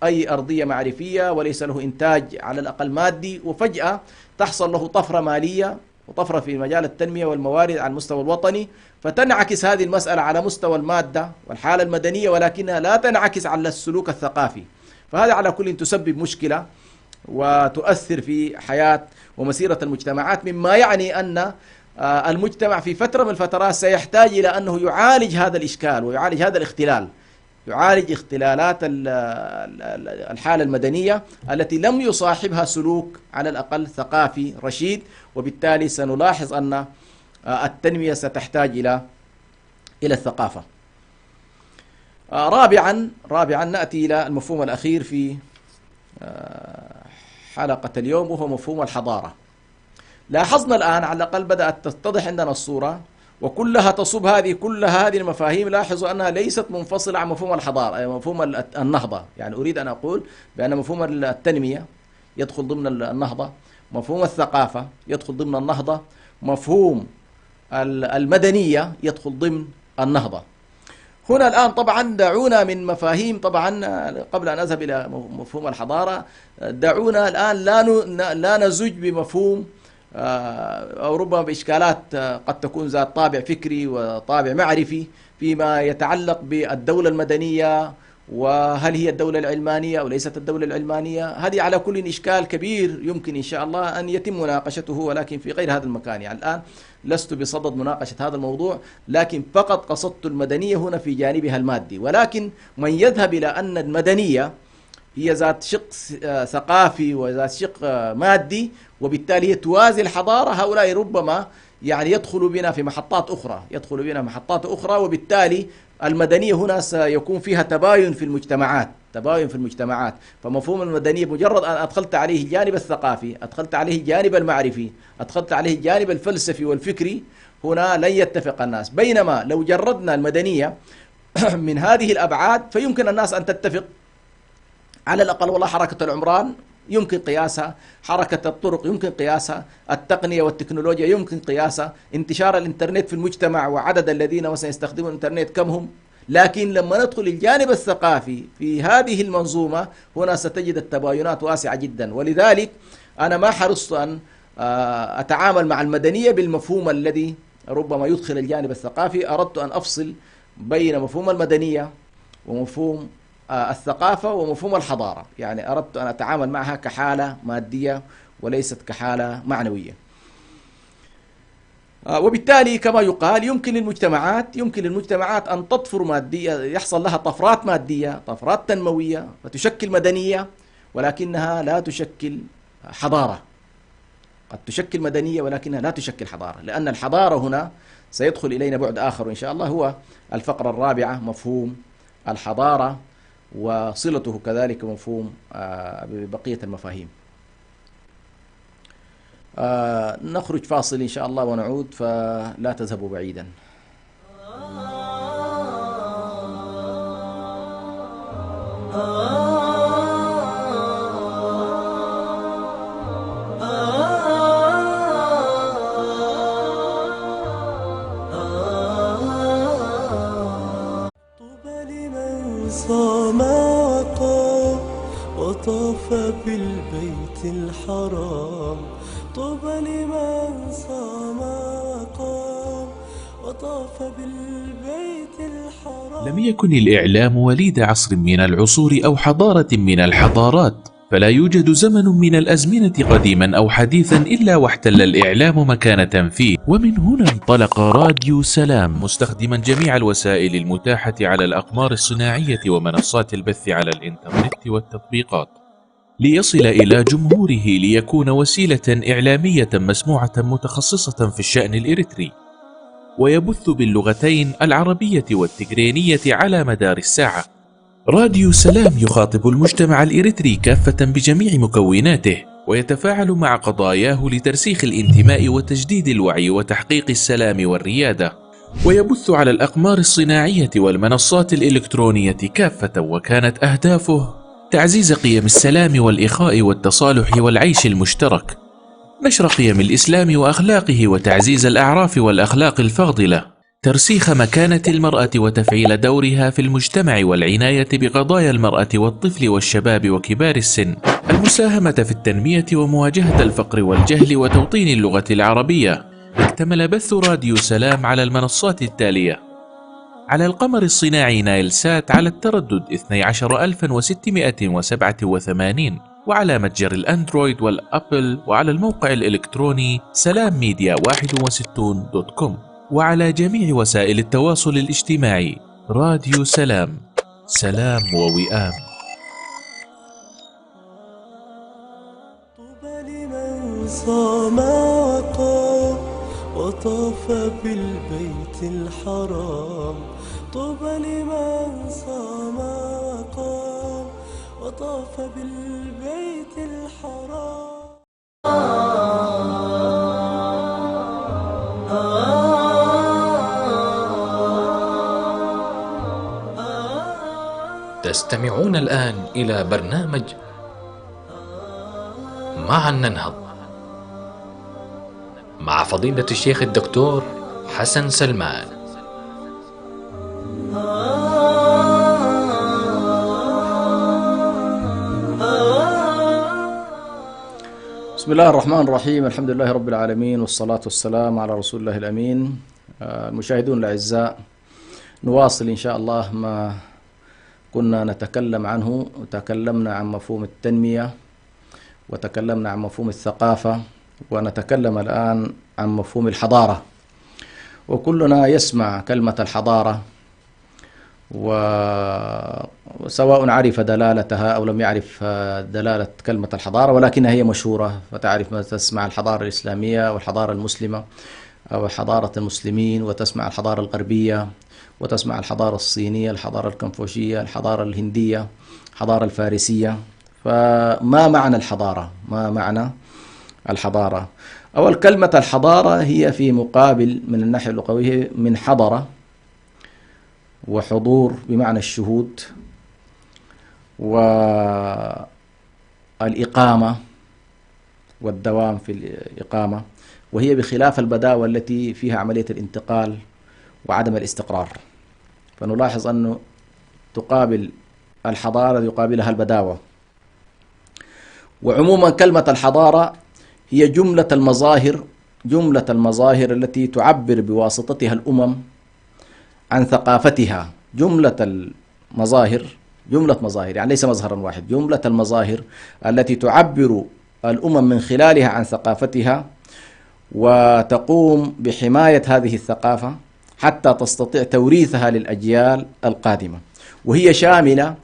أي أرضية معرفية وليس له إنتاج على الأقل مادي، وفجأة تحصل له طفرة مالية وطفرة في مجال التنمية والموارد على المستوى الوطني، فتنعكس هذه المسألة على مستوى المادة والحالة المدنية، ولكنها لا تنعكس على السلوك الثقافي. فهذا على كل تسبب مشكلة وتؤثر في حياة ومسيرة المجتمعات، مما يعني أن المجتمع في فترة من الفترات سيحتاج إلى أنه يعالج هذا الإشكال ويعالج هذا الاختلال، يعالج اختلالات الحالة المدنية التي لم يصاحبها سلوك على الأقل ثقافي رشيد، وبالتالي سنلاحظ أن التنمية ستحتاج إلى الثقافة. رابعا نأتي إلى المفهوم الأخير في حلقة اليوم، وهو مفهوم الحضارة. لاحظنا الآن على الأقل بدأت تتضح عندنا الصورة، وكلها تصب كل هذه المفاهيم لاحظوا أنها ليست منفصلة عن مفهوم الحضارة، أي مفهوم النهضة. يعني أريد أن أقول بأن مفهوم التنمية يدخل ضمن النهضة، مفهوم الثقافة يدخل ضمن النهضة، مفهوم المدنية يدخل ضمن النهضة. هنا الآن طبعا دعونا من مفاهيم، طبعا قبل أن أذهب إلى مفهوم الحضارة دعونا الآن لا نزج بمفهوم أو ربما بإشكالات قد تكون ذات طابع فكري وطابع معرفي فيما يتعلق بالدولة المدنية، وهل هي الدولة العلمانية أو ليست الدولة العلمانية. هذه على كل إشكال كبير يمكن إن شاء الله أن يتم مناقشته، ولكن في غير هذا المكان. يعني الآن لست بصدد مناقشة هذا الموضوع، لكن فقط قصدت المدنية هنا في جانبها المادي. ولكن من يذهب إلى أن المدنية هي ذات شق ثقافي وذات شق مادي، وبالتالي هي توازي الحضارة، هؤلاء ربما يعني يدخلوا بنا في محطات أخرى، وبالتالي المدنية هنا سيكون فيها تباين في المجتمعات. فمفهوم المدنية مجرد أن أدخلت عليه الجانب الثقافي، أدخلت عليه الجانب المعرفي، أدخلت عليه الجانب الفلسفي والفكري، هنا لن يتفق الناس. بينما لو جردنا المدنية من هذه الأبعاد فيمكن الناس أن تتفق على الأقل. والله حركة العمران يمكن قياسها، حركة الطرق يمكن قياسها، التقنية والتكنولوجيا يمكن قياسها، انتشار الإنترنت في المجتمع وعدد الذين مثلا يستخدمون الإنترنت كم هم. لكن لما ندخل الجانب الثقافي في هذه المنظومة هنا ستجد التباينات واسعة جدا. ولذلك أنا ما حرصت أن أتعامل مع المدنية بالمفهوم الذي ربما يدخل الجانب الثقافي. أردت أن أفصل بين مفهوم المدنية ومفهوم الثقافة ومفهوم الحضارة، يعني أردت أن أتعامل معها كحالة مادية وليست كحالة معنوية. وبالتالي كما يقال يمكن للمجتمعات أن تطفر مادية، يحصل لها طفرات مادية، طفرات تنموية، فتشكل مدنية، ولكنها لا تشكل حضارة. قد تشكل مدنية ولكنها لا تشكل حضارة، لأن الحضارة هنا سيدخل إلينا بعد آخر إن شاء الله، هو الفقرة الرابعة، مفهوم الحضارة وصلته كذلك مفهوم ببقية المفاهيم. نخرج فاصل إن شاء الله ونعود، فلا تذهبوا بعيدا. صام وقام وطاف بالبيت الحرام، طوبى لمن صام وقام وطاف بالبيت الحرام. لم يكن الإعلام وليد عصر من العصور أو حضارة من الحضارات، فلا يوجد زمن من الأزمنة قديما أو حديثا إلا واحتل الإعلام مكانة فيه. ومن هنا انطلق راديو سلام مستخدما جميع الوسائل المتاحة على الأقمار الصناعية ومنصات البث على الإنترنت والتطبيقات، ليصل إلى جمهوره، ليكون وسيلة إعلامية مسموعة متخصصة في الشأن الإريتري، ويبث باللغتين العربية والتجرينية على مدار الساعة. راديو سلام يخاطب المجتمع الإريتري كافة بجميع مكوناته، ويتفاعل مع قضاياه لترسيخ الانتماء وتجديد الوعي وتحقيق السلام والريادة، ويبث على الأقمار الصناعية والمنصات الإلكترونية كافة، وكانت أهدافه تعزيز قيم السلام والإخاء والتصالح والعيش المشترك، نشر قيم الإسلام وأخلاقه وتعزيز الأعراف والأخلاق الفاضلة، ترسيخ مكانة المرأة وتفعيل دورها في المجتمع والعناية بقضايا المرأة والطفل والشباب وكبار السن، المساهمة في التنمية ومواجهة الفقر والجهل وتوطين اللغة العربية. اكتمل بث راديو سلام على المنصات التالية: على القمر الصناعي نايل سات على التردد 12687، وعلى متجر الأندرويد والأبل، وعلى الموقع الإلكتروني سلامميديا61.com، وعلى جميع وسائل التواصل الاجتماعي. راديو سلام، سلام ووئام. طوبى لمن صام وقام وطاف بالبيت الحرام. طوبى لمن صام وقام وطاف بالبيت الحرام. تستمعون الآن إلى برنامج معا ننهض مع فضيلة الشيخ الدكتور حسن سلمان. بسم الله الرحمن الرحيم، الحمد لله رب العالمين، والصلاة والسلام على رسول الله الأمين. المشاهدون الأعزاء، نواصل إن شاء الله ما كنا نتكلم عنه، وتكلمنا عن مفهوم التنمية، وتكلمنا عن مفهوم الثقافة، ونتكلم الآن عن مفهوم الحضارة. وكلنا يسمع كلمة الحضارة، وسواء عرف دلالتها أو لم يعرف دلالة كلمة الحضارة، ولكنها هي مشهورة. فتعرف ما تسمع الحضارة الإسلامية والحضارة المسلمة أو حضارة المسلمين، وتسمع الحضارة الغربية، وتسمع الحضارة الصينية، الحضارة الكنفوشية، الحضارة الهندية، الحضارة الفارسية. فما معنى الحضارة؟ ما معنى الحضارة؟ أول، كلمة الحضارة هي في مقابل من الناحية اللغوية من حضرة، وحضور بمعنى الشهود، والإقامة والدوام في الإقامة، وهي بخلاف البداوة التي فيها عملية الانتقال وعدم الاستقرار. فنلاحظ أنه تقابل الحضارة يقابلها البداوة. وعموما كلمة الحضارة هي جملة المظاهر التي تعبر بواسطتها الأمم عن ثقافتها. جملة مظاهر يعني ليس مظهرا واحد، جملة المظاهر التي تعبر الأمم من خلالها عن ثقافتها، وتقوم بحماية هذه الثقافة حتى تستطيع توريثها للأجيال القادمة. وهي شاملة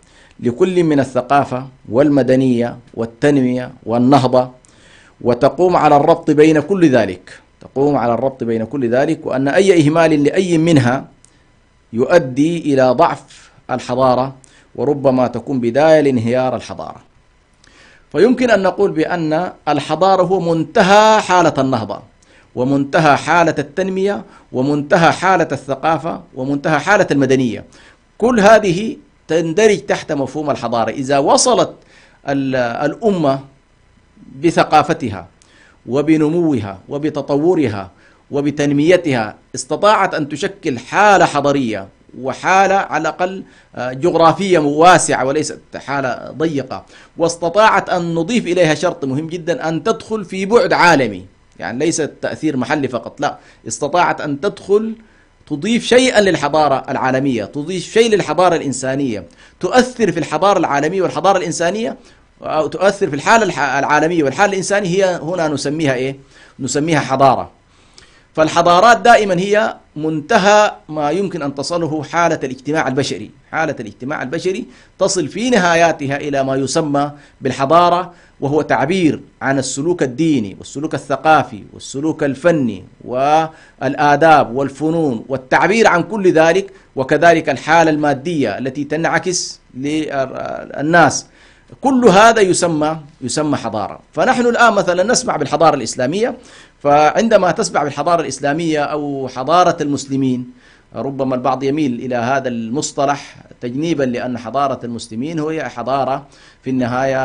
لكل من الثقافة والمدنية والتنمية والنهضة، وتقوم على الربط بين كل ذلك، وأن أي إهمال لأي منها يؤدي إلى ضعف الحضارة، وربما تكون بداية لانهيار الحضارة. فيمكن أن نقول بأن الحضارة هو منتهى حالة النهضة، ومنتهى حالة التنمية، ومنتهى حالة الثقافة، ومنتهى حالة المدنية. كل هذه تندرج تحت مفهوم الحضارة. إذا وصلت الأمة بثقافتها وبنموها وبتطورها وبتنميتها، استطاعت أن تشكل حالة حضارية، وحالة على الأقل جغرافية واسعة وليست حالة ضيقة، واستطاعت أن نضيف إليها شرط مهم جدا، أن تدخل في بعد عالمي، يعني ليس تأثير محلي فقط، لا، استطاعت أن تضيف شيئا للحضارة العالمية، تضيف شيء للحضارة الإنسانية، تؤثر في الحضارة العالمية والحضارة الإنسانية، أو تؤثر في الحالة العالمية والحالة الإنسانية. هي هنا نسميها إيه؟ نسميها حضارة. فالحضارات دائما هي منتهى ما يمكن أن تصله حالة الاجتماع البشري تصل في نهاياتها إلى ما يسمى بالحضارة، وهو تعبير عن السلوك الديني والسلوك الثقافي والسلوك الفني والآداب والفنون، والتعبير عن كل ذلك، وكذلك الحالة المادية التي تنعكس للناس. كل هذا يسمى حضارة. فنحن الآن مثلا نسمع بالحضارة الإسلامية، فعندما تسمع بالحضارة الإسلامية أو حضارة المسلمين، ربما البعض يميل إلى هذا المصطلح تجنيبا، لأن حضارة المسلمين هي حضارة في النهاية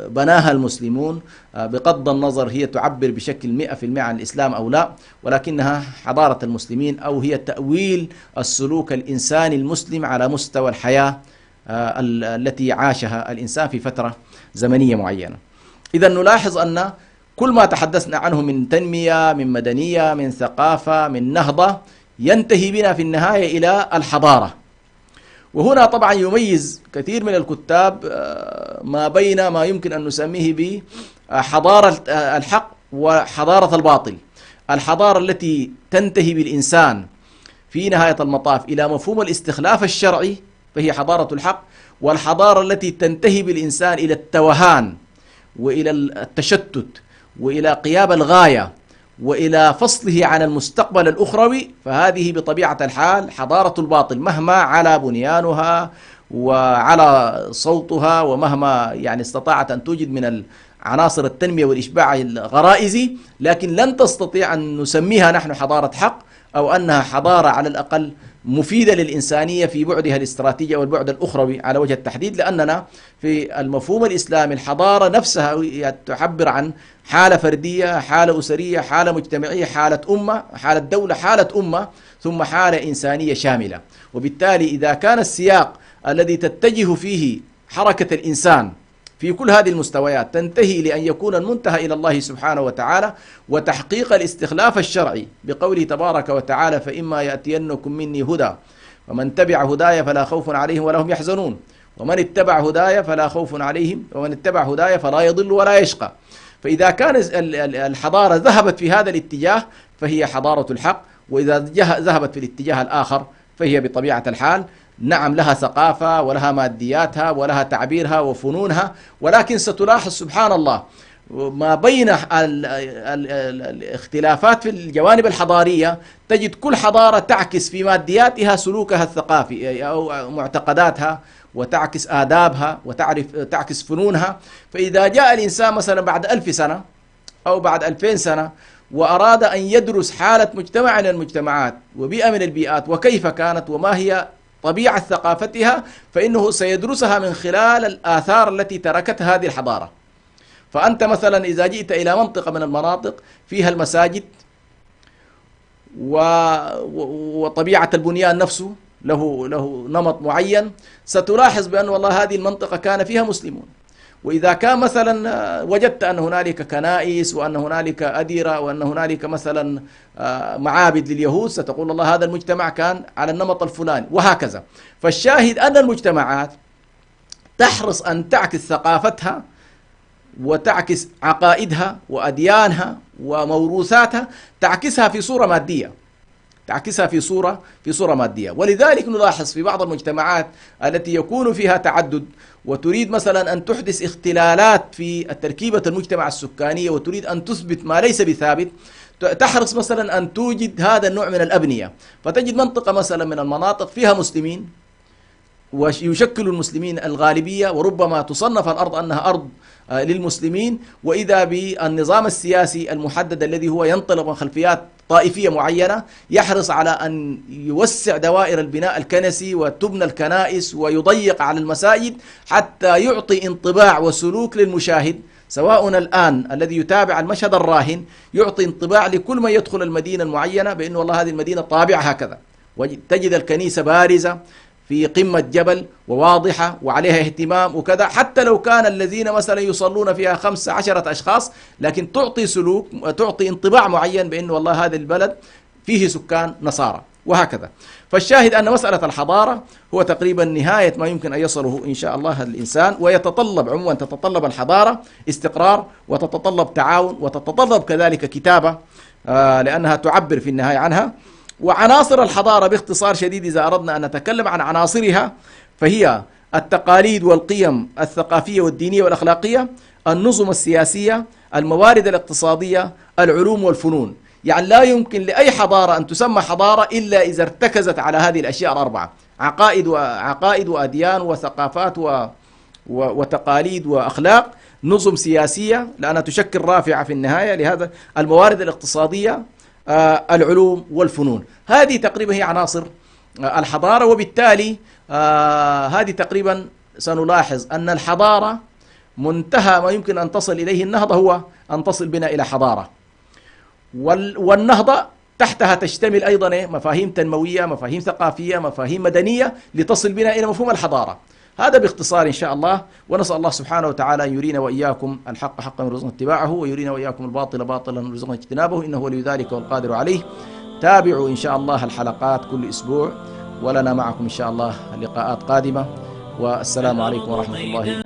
بناها المسلمون، بغض النظر هي تعبر بشكل 100% عن الإسلام أو لا، ولكنها حضارة المسلمين، أو هي تأويل السلوك الإنساني المسلم على مستوى الحياة التي عاشها الإنسان في فترة زمنية معينة. إذا نلاحظ أن كل ما تحدثنا عنه من تنمية، من مدنية، من ثقافة، من نهضة، ينتهي بنا في النهاية إلى الحضارة. وهنا طبعا يميز كثير من الكتاب ما بين ما يمكن أن نسميه بحضارة الحق وحضارة الباطل. الحضارة التي تنتهي بالإنسان في نهاية المطاف إلى مفهوم الاستخلاف الشرعي فهي حضارة الحق، والحضارة التي تنتهي بالإنسان إلى التوهان وإلى التشتت وإلى غياب الغاية وإلى فصله عن المستقبل الأخروي فهذه بطبيعة الحال حضارة الباطل، مهما على بنيانها وعلى صوتها ومهما يعني استطاعت أن توجد من عناصر التنمية والإشباع الغرائزي، لكن لن تستطيع أن نسميها نحن حضارة حق أو أنها حضارة على الأقل مفيدة للإنسانية في بعدها الاستراتيجي والبعد الأخروي على وجه التحديد، لأننا في المفهوم الإسلامي الحضارة نفسها تعبر عن حالة فردية، حالة أسرية، حالة مجتمعية، حالة أمة، حالة دولة، حالة أمة، ثم حالة إنسانية شاملة. وبالتالي إذا كان السياق الذي تتجه فيه حركة الإنسان في كل هذه المستويات تنتهي لأن يكون المنتهى إلى الله سبحانه وتعالى وتحقيق الاستخلاف الشرعي بقوله تبارك وتعالى: فإما يأتينكم مني هدى ومن تبع هدايا فلا خوف عليهم ولا هم يحزنون ومن اتبع هدايا فلا خوف عليهم ومن اتبع هدايا فلا يضل ولا يشقى. فإذا كان الحضارة ذهبت في هذا الاتجاه فهي حضارة الحق، وإذا ذهبت في الاتجاه الآخر فهي بطبيعة الحال نعم لها ثقافة ولها مادياتها ولها تعبيرها وفنونها، ولكن ستلاحظ سبحان الله ما بين الاختلافات في الجوانب الحضارية تجد كل حضارة تعكس في مادياتها سلوكها الثقافي أو معتقداتها، وتعكس آدابها وتعكس فنونها. فإذا جاء الإنسان مثلا بعد 1000 سنة أو بعد 2000 سنة وأراد أن يدرس حالة مجتمع من المجتمعات وبيئة من البيئات وكيف كانت وما هي طبيعة ثقافتها، فإنه سيدرسها من خلال الآثار التي تركتها هذه الحضارة. فأنت مثلا إذا جئت إلى منطقة من المناطق فيها المساجد وطبيعة البنيان نفسه له نمط معين، ستلاحظ بأن والله هذه المنطقة كان فيها مسلمون. وإذا كان مثلا وجدت أن هنالك كنائس وأن هنالك أديرة وأن هنالك مثلا معابد لليهود، ستقول الله هذا المجتمع كان على النمط الفلاني، وهكذا. فالشاهد أن المجتمعات تحرص أن تعكس ثقافتها وتعكس عقائدها وأديانها وموروثاتها، تعكسها في صورة مادية، تعكسها في صورة مادية. ولذلك نلاحظ في بعض المجتمعات التي يكون فيها تعدد وتريد مثلا أن تحدث اختلالات في تركيبة المجتمع السكانية وتريد أن تثبت ما ليس بثابت، تحرص مثلا أن توجد هذا النوع من الأبنية. فتجد منطقة مثلا من المناطق فيها مسلمين ويشكل المسلمين الغالبية، وربما تصنف الأرض أنها أرض للمسلمين، وإذا بالنظام السياسي المحدد الذي هو ينطلق من خلفيات طائفية معينة يحرص على أن يوسع دوائر البناء الكنسي وتبنى الكنائس ويضيق على المساجد حتى يعطي انطباع وسلوك للمشاهد، سواء الآن الذي يتابع المشهد الراهن يعطي انطباع لكل من يدخل المدينة المعينة بأن والله هذه المدينة طابعة هكذا، وتجد الكنيسة بارزة في قمة جبل وواضحة وعليها اهتمام وكذا، حتى لو كان الذين مثلا يصلون فيها 15 أشخاص، لكن تعطي سلوك، تعطي انطباع معين بأن والله هذا البلد فيه سكان نصارى وهكذا. فالشاهد أن مسألة الحضارة هو تقريبا نهاية ما يمكن أن يصله إن شاء الله الإنسان، ويتطلب عموما تتطلب الحضارة استقرار وتتطلب تعاون وتتطلب كذلك كتابة لأنها تعبر في النهاية عنها. وعناصر الحضارة باختصار شديد إذا أردنا أن نتكلم عن عناصرها فهي التقاليد والقيم الثقافية والدينية والأخلاقية، النظم السياسية، الموارد الاقتصادية، العلوم والفنون. يعني لا يمكن لأي حضارة أن تسمى حضارة إلا إذا ارتكزت على هذه الأشياء الأربعة: عقائد وأديان وثقافات وتقاليد وأخلاق، نظم سياسية لأنها تشكل رافعة في النهاية لهذا، الموارد الاقتصادية، العلوم والفنون. هذه تقريبا هي عناصر الحضارة. وبالتالي هذه تقريبا سنلاحظ أن الحضارة منتهى ما يمكن أن تصل إليه النهضة هو أن تصل بنا إلى حضارة، والنهضة تحتها تشتمل أيضا مفاهيم تنموية، مفاهيم ثقافية، مفاهيم مدنية، لتصل بنا إلى مفهوم الحضارة. هذا باختصار إن شاء الله، ونسأل الله سبحانه وتعالى أن يرينا وإياكم الحق حقا ويرزقنا اتباعه، ويرينا وإياكم الباطل باطلا ويرزقنا اجتنابه، إنه ولي ذلك والقادر عليه. تابعوا إن شاء الله الحلقات كل أسبوع، ولنا معكم إن شاء الله لقاءات قادمة، والسلام عليكم ورحمة الله